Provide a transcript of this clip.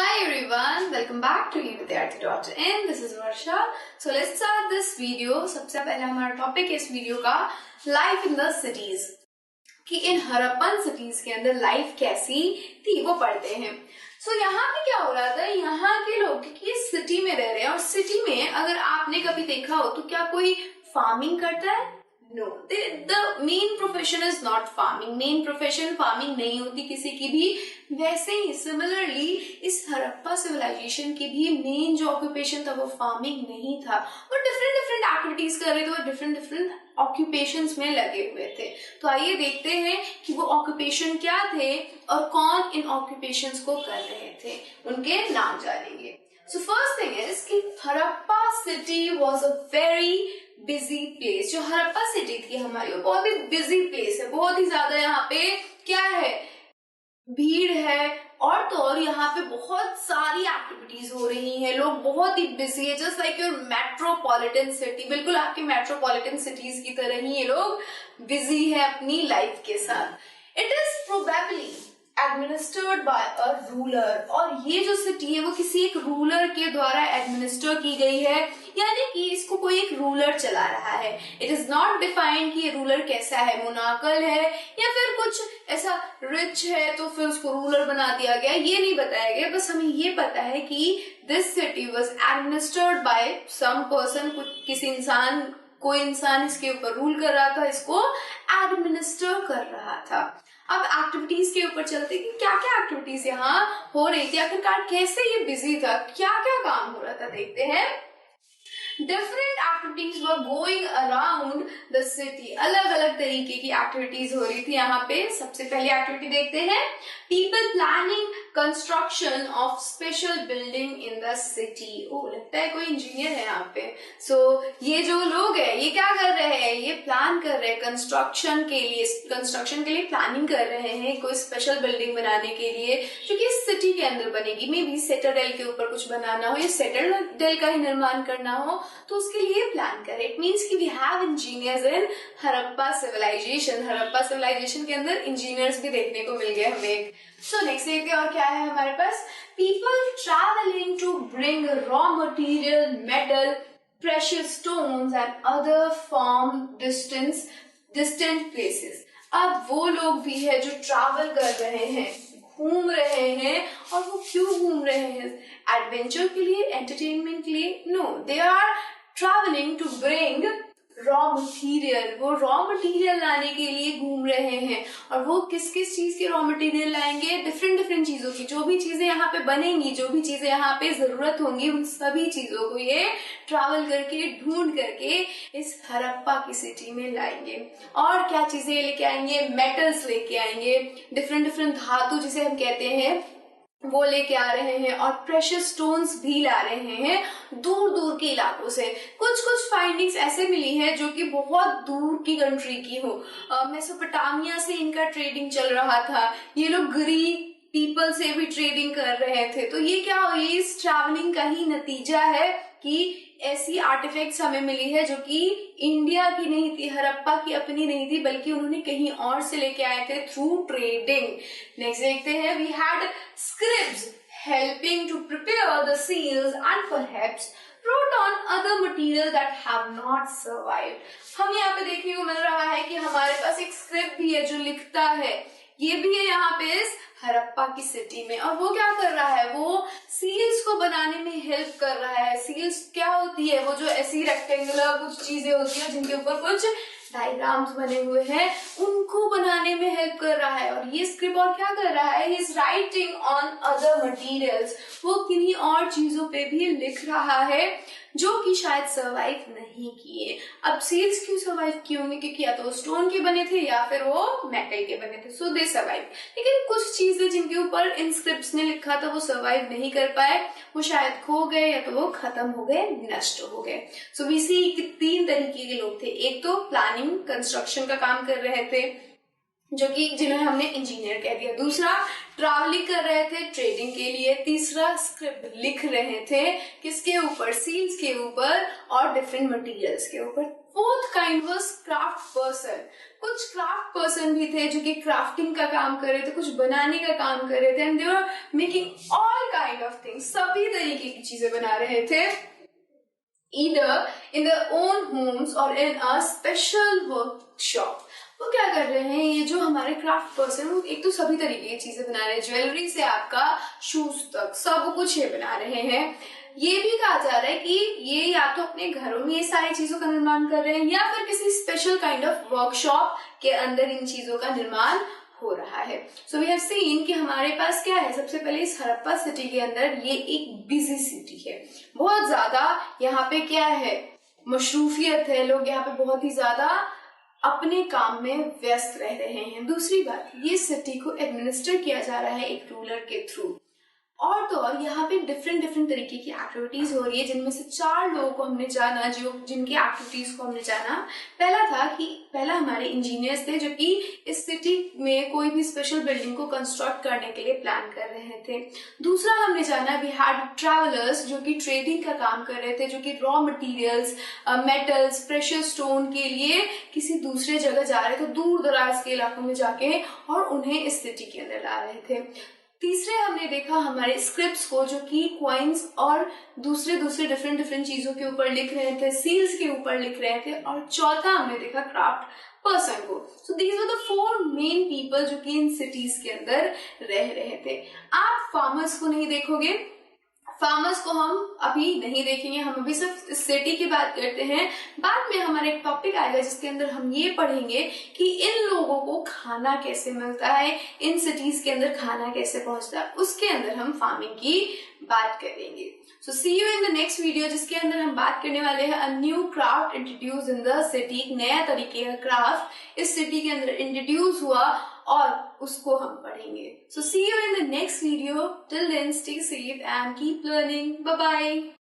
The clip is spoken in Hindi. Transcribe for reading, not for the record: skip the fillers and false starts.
Hi everyone, welcome back to evidyarthi.in. This is Varsha. So let's start this video. सबसे पहले हमारा टॉपिक है इस वीडियो का लाइफ इन द सिटीज, कि इन हड़प्पन सिटीज के अंदर लाइफ कैसी थी वो पढ़ते हैं. सो यहाँ पे क्या हो रहा था, यहाँ के लोग क्योंकि सिटी में रह रहे हैं और सिटी में अगर आपने कभी देखा हो तो क्या कोई फार्मिंग करता है? No, the main profession is not farming. Main profession farming नहीं होती किसी की भी. वैसे ही सिमिलरली इस हड़प्पा सिविलाइजेशन की भी मेन जो ऑक्यूपेशन था वो फार्मिंग नहीं था. वो डिफरेंट डिफरेंट एक्टिविटीज कर रहे थे, वो डिफरेंट डिफरेंट ऑक्यूपेशंस में लगे हुए थे. तो आइए देखते हैं कि वो ऑक्यूपेशन क्या थे और कौन इन ऑक्यूपेशंस को कर रहे थे, उनके नाम जानेंगे. सो फर्स्ट थिंग इज कि Harappa city was a very busy place. जो हड़प्पा सिटी थी हमारी, वो बहुत ही बिजी प्लेस है. बहुत ही ज्यादा यहाँ पे क्या है, भीड़ है. और तो और यहाँ पे बहुत सारी एक्टिविटीज हो रही हैं, लोग बहुत ही बिजी है. Just like your metropolitan city, बिल्कुल आपके मेट्रोपॉलिटन सिटीज की तरह ही ये लोग बिजी है अपनी लाइफ के साथ. It is probably administered by a ruler. और ये जो सिटी है वो किसी एक रूलर के द्वारा एडमिनिस्टर की गई है, यानी कि इसको कोई एक रूलर चला रहा है. इट इज नॉट डिफाइंड कि ये रूलर कैसा है, मोनार्कल है या फिर कुछ ऐसा रिच है तो फिर उसको रूलर बना दिया गया, ये नहीं बताया गया. बस हमें ये पता है कि this city was administered by some person. किसी इंसान, कोई इंसान इसके ऊपर रूल कर रहा था, इसको एडमिनिस्टर कर रहा था. अब एक्टिविटीज के ऊपर चलते कि क्या क्या एक्टिविटीज यहाँ हो रही थी, आखिरकार कैसे ये बिजी था, क्या क्या काम हो रहा था, देखते हैं. Different activities were going around the city. अलग अलग तरीके की एक्टिविटीज हो रही थी यहाँ पे. सबसे पहली एक्टिविटी देखते हैं, people planning construction of special building in the city. ओ, लगता है कोई इंजीनियर है यहाँ पे. सो ये जो लोग है ये क्या कर रहे हैं, ये प्लान कर रहे हैं कंस्ट्रक्शन के लिए प्लानिंग कर रहे हैं कोई स्पेशल बिल्डिंग बनाने के लिए जो कि इस सिटी के अंदर बनेगी. मे बी सिटाडेल के ऊपर कुछ बनाना हो या सिटाडेल का ही निर्माण करना हो, तो उसके लिए प्लान करें. इट मीन्स कि we have engineers in Harappa civilisation. Harappa civilisation के अंदर इंजीनियर्स भी देखने को मिल गए हमें. सो नेक्स्ट देखते हैं और क्या है हमारे पास. People travelling to bring raw material, metal, precious stones and other from distant places. अब वो लोग भी है जो ट्रैवल कर रहे हैं, घूम रहे हैं. और वो क्यों घूम रहे हैं, एडवेंचर के लिए, एंटरटेनमेंट के लिए? No, they are travelling to bring raw material. वो रॉ मटेरियल लाने के लिए घूम रहे हैं. और वो किस किस चीज के रॉ मटेरियल लाएंगे, डिफरेंट डिफरेंट चीजों की. जो भी चीजें यहाँ पे बनेंगी, जो भी चीजें यहाँ पे जरूरत होंगी, उन सभी चीजों को ये ट्रैवल करके, ढूंढ करके इस हड़प्पा की सिटी में लाएंगे. और क्या चीजें लेके आएंगे, मेटल्स लेके आएंगे, डिफरेंट डिफरेंट धातु जिसे हम कहते हैं वो लेके आ रहे हैं. और प्रेशियस स्टोन्स भी ला रहे हैं दूर दूर के इलाकों से. कुछ कुछ फाइंडिंग्स ऐसे मिली है जो कि बहुत दूर की कंट्री की हो. मेसोपोटामिया से इनका ट्रेडिंग चल रहा था. ये लोग ग्रीक पीपल से भी ट्रेडिंग कर रहे थे. तो ये क्या हो, ये इस ट्रैवलिंग का ही नतीजा है कि ऐसी आर्टिफैक्ट्स हमें मिली है जो कि इंडिया की नहीं थी, हड़प्पा की अपनी नहीं थी, बल्कि उन्होंने कहीं और से लेके आए थे थ्रू ट्रेडिंग. नेक्स्ट देखते हैं, we had scripts helping to prepare the seals and perhaps wrote on other material that have not survived. हम यहाँ पे देखने को मिल रहा है कि हमारे पास एक स्क्रिप्ट भी है जो लिखता है. ये भी है यहाँ पे इस हड़प्पा की सिटी में. और वो क्या कर रहा है, वो सील्स को बनाने में हेल्प कर रहा है. सील्स क्या होती है, वो जो ऐसी रेक्टेंगुलर कुछ चीजें होती है जिनके ऊपर कुछ डायग्राम्स बने हुए हैं, उनको बनाने में हेल्प कर रहा है. और ये स्क्रिप्ट और क्या कर रहा है, is writing on other materials. वो किन्हीं और चीजों पे भी लिख रहा है जो कि शायद सर्वाइव नहीं किए. अब सील्स क्यों सर्वाइव किए होंगे, क्योंकि या तो वो स्टोन के बने थे या फिर वो मेटल के बने थे, सो दे सर्वाइव. लेकिन कुछ चीजें जिनके ऊपर इन स्क्रिप्ट्स ने लिखा था वो सर्वाइव नहीं कर पाए, वो शायद खो गए या तो वो खत्म हो गए, नष्ट हो गए. सो वी सी कि 3 तरीके के लोग थे. एक तो प्लानिंग कंस्ट्रक्शन का काम कर रहे थे, जो कि जिन्हें हमने इंजीनियर कह दिया। दूसरा, ट्रैवलिंग कर रहे थे ट्रेडिंग के लिए। तीसरा, स्क्रिप्ट लिख रहे थे किसके ऊपर, सील्स के ऊपर और डिफरेंट मटेरियल्स के ऊपर। Fourth kind was craft person. कुछ क्राफ्ट पर्सन भी थे जो कि क्राफ्टिंग का काम कर रहे थे, कुछ बनाने का काम कर रहे थे, and they were making all kind of things, सभी तरीके की चीजें बना रहे थे, either in their own homes or in a special workshop। वो क्या कर रहे हैं, ये जो हमारे क्राफ्ट पर्सन, वो एक तो सभी तरीके की चीजें बना रहे हैं, ज्वेलरी से आपका शूज तक सब कुछ ये बना रहे हैं। ये भी कहा जा रहा है कि ये या तो अपने घरों में ये सारी चीजों का निर्माण कर रहे हैं या फिर किसी स्पेशल काइंड ऑफ वर्कशॉप के अंदर इन चीजों का निर्माण हो रहा है। सो वी हैव सीन कि हमारे पास क्या है, सबसे पहले इस हड़प्पा सिटी के अंदर ये एक बिजी सिटी है, बहुत ज्यादा यहाँ पे क्या है, मशरूफियत है, लोग यहाँ पे बहुत ही ज्यादा अपने काम में व्यस्त रह रहे हैं। दूसरी बात, ये सिटी को एडमिनिस्टर किया जा रहा है एक रूलर के थ्रू, और तो और यहाँ पे डिफरेंट तरीके की एक्टिविटीज हो रही है, जिनमें से 4 लोगों को हमने जाना, जो जिनकी एक्टिविटीज को हमने जाना। पहला हमारे इंजीनियर्स थे जो कि इस सिटी में कोई भी स्पेशल बिल्डिंग को कंस्ट्रक्ट करने के लिए प्लान कर रहे थे। दूसरा हमने जाना, वी हैड ट्रैवलर्स जो कि ट्रेडिंग का काम कर रहे थे, जो कि raw materials, metals, precious stone के लिए किसी दूसरे जगह जा रहे थे, दूर दराज के इलाकों में जाके, और उन्हें इस सिटी के अंदर ला रहे थे। तीसरे हमने देखा हमारे स्क्रिप्ट्स को, जो कि क्वाइंस और दूसरे डिफरेंट चीजों के ऊपर लिख रहे थे, सील्स के ऊपर लिख रहे थे। और चौथा हमने देखा क्राफ्ट पर्सन को। So these were the 4 main people जो कि इन सिटीज के अंदर रह रहे थे। आप फार्मर्स को नहीं देखोगे, फार्मर्स को हम अभी नहीं देखेंगे, हम अभी सिर्फ सिटी की बात करते हैं। बाद में हमारा एक टॉपिक आएगा जिसके अंदर हम ये पढ़ेंगे कि इन लोगों को खाना कैसे मिलता है, इन सिटीज के अंदर खाना कैसे पहुंचता है, उसके अंदर हम फार्मिंग की बात करेंगे। So see you in the next video, जिसके अंदर हम बात करने वाले हैं a new craft introduce in the city. एक नया तरीके का क्राफ्ट इस सिटी के अंदर इंट्रोड्यूस हुआ और उसको हम पढ़ेंगे। So see you in the next video. Till then, stay safe and keep learning. Bye bye.